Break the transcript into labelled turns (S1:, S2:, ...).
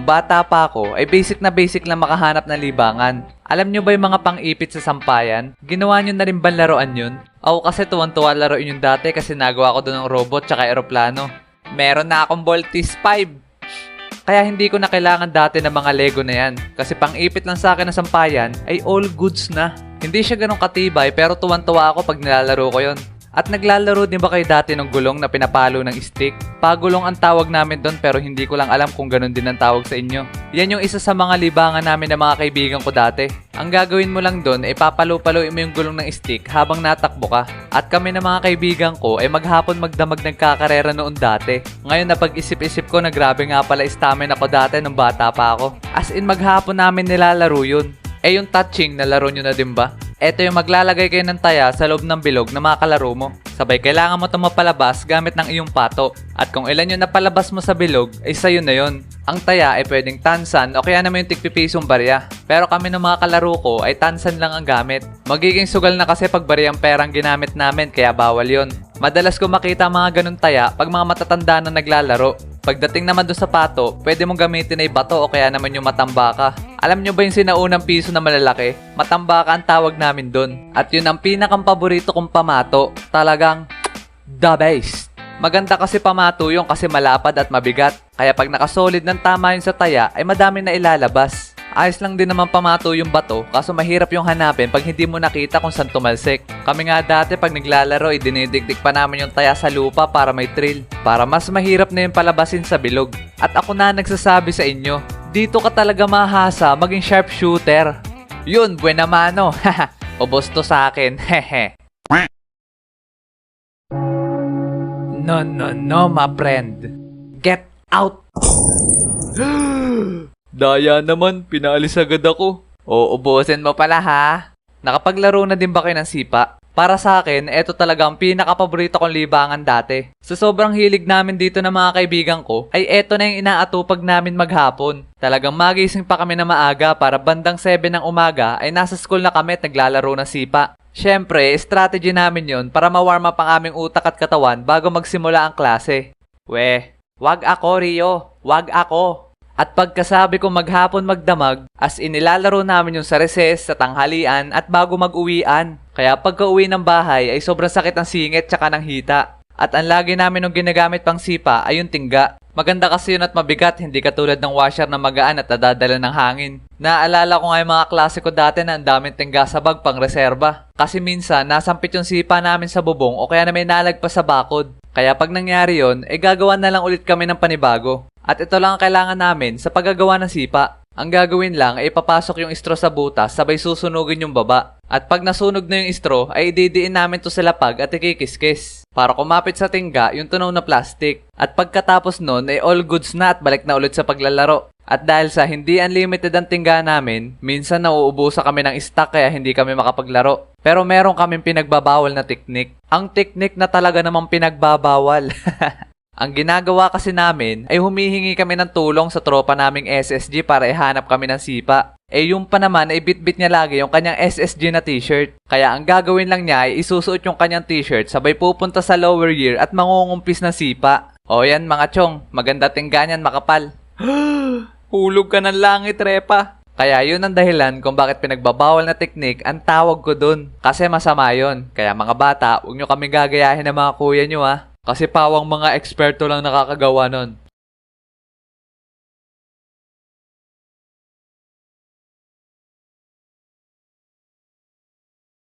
S1: nung bata pa ako ay basic lang makahanap ng libangan. Alam nyo ba yung mga pang-ipit sa sampayan? Ginawa nyo na rin ba laruan yun? Ako kasi tuwan-tuwa laruin yung dati kasi nagawa ko doon ng robot tsaka aeroplano. Meron na akong Voltis 5. Kaya hindi ko na kailangan dati ng mga Lego na yan. Kasi pang-ipit lang sa akin ng sampayan ay all goods na. Hindi siya ganun katibay pero tuwan-tuwa ako pag nilalaro ko yon. At naglalaro din ba kayo dati ng gulong na pinapalo ng stick? Pagulong ang tawag namin doon pero hindi ko lang alam kung ganun din ang tawag sa inyo. Yan yung isa sa mga libangan namin ng mga kaibigan ko dati. Ang gagawin mo lang doon ay papalo-paloin mo yung gulong ng stick habang natakbo ka. At kami ng mga kaibigan ko ay maghapon magdamag nagkakarera noon dati. Ngayon na pag-isip-isip ko na grabe nga pala stamina ko dati nung bata pa ako. As in maghapon namin nilalaro yun. Eh yung touching, nalaro nyo na din ba? Eto yung maglalagay kayo ng taya sa loob ng bilog na mga kalaro mo. Sabay kailangan mo ito mapalabas gamit ng iyong pato. At kung ilan yung napalabas mo sa bilog, ay sayo na yon. Ang taya ay pwedeng tansan o kaya naman yung tigpipisong barya. Pero kami ng mga kalaro ko ay tansan lang ang gamit. Magiging sugal na kasi pag baryang perang ginamit namin kaya bawal yon. Madalas ko makita mga ganun taya pag mga matatanda na naglalaro. Pagdating naman doon sa pato, pwede mong gamitin ay bato o kaya naman yung matambaka. Alam nyo ba yung sinaunang piso na malalaki? Matambaka ang tawag namin doon. At yun ang pinakang paborito kong pamato. Talagang the best. Maganda kasi pamato yung kasi malapad at mabigat. Kaya pag nakasolid ng tama yun sa taya, ay madami na ilalabas. Ayos lang din naman pamato yung bato, kaso mahirap yung hanapin pag hindi mo nakita kung saan tumalsik. Kami nga dati pag naglalaro, dinidikdik pa namin yung taya sa lupa para may thrill. Para mas mahirap na yung palabasin sa bilog. At ako na nagsasabi sa inyo, dito ka talaga mahasa maging sharpshooter. Yun, buena mano. Ubos to sa akin. Hehe. No, my friend. Get out! Daya naman, pinaalis agad ako. O, ubusin mo pala ha. Nakapaglaro na din ba kayo ng sipa? Para sa akin, eto talaga ang pinakapaborito kong libangan dati. Sa sobrang hilig namin dito ng mga kaibigan ko, ay eto na yung inaatupag namin maghapon. Talagang magising pa kami na maaga para bandang 7 ng umaga ay nasa school na kami at naglalaro ng sipa. Siyempre, strategy namin yon para ma-warm up ang aming utak at katawan bago magsimula ang klase. Weh, wag ako Rio, wag ako. At pagkasabi ko maghapon magdamag, as in nilalaro namin yung sa recess, sa tanghalian at bago mag-uwian. Kaya pagka uwi ng bahay ay sobrang sakit ang singit tsaka ng hita. At ang lagi namin nung ginagamit pang sipa ay yung tingga. Maganda kasi yun at mabigat, hindi katulad ng washer na magaan at nadadala ng hangin. Naalala ko nga yung mga klase ko dati na ang daming tingga sa bag pang reserba. Kasi minsan, nasampit yung sipa namin sa bubong o kaya na may nalagpas sa bakod. Kaya pag nangyari yon, gagawa na lang ulit kami ng panibago. At ito lang ang kailangan namin sa paggagawa ng sipa. Ang gagawin lang ay ipapasok yung straw sa butas sabay susunugin yung baba. At pag nasunog na yung straw ay ididiin namin to sa lapag at ikikiskis. Para kumapit sa tingga yung tunaw na plastic. At pagkatapos nun ay all goods na at balik na ulit sa paglalaro. At dahil sa hindi unlimited ang tingga namin, minsan nauubusan kami ng stock kaya hindi kami makapaglaro. Pero meron kaming pinagbabawal na teknik. Ang teknik na talaga namang pinagbabawal. Ang ginagawa kasi namin ay humihingi kami ng tulong sa tropa naming SSG para ihanap kami ng sipa. Yung pa naman ay bit-bit niya lagi yung kanyang SSG na t-shirt. Kaya ang gagawin lang niya ay isusuot yung kanyang t-shirt sabay pupunta sa lower year at mangungumpis ng sipa. O yan mga chong, maganda tingga niyan makapal. Hulog ka ng langit, Repa. Kaya yun ang dahilan kung bakit pinagbabawal na teknik ang tawag ko dun. Kasi masama yun. Kaya mga bata, huwag nyo kami gagayahin ng mga kuya nyo ha. Kasi pawang mga eksperto lang nakakagawa nun.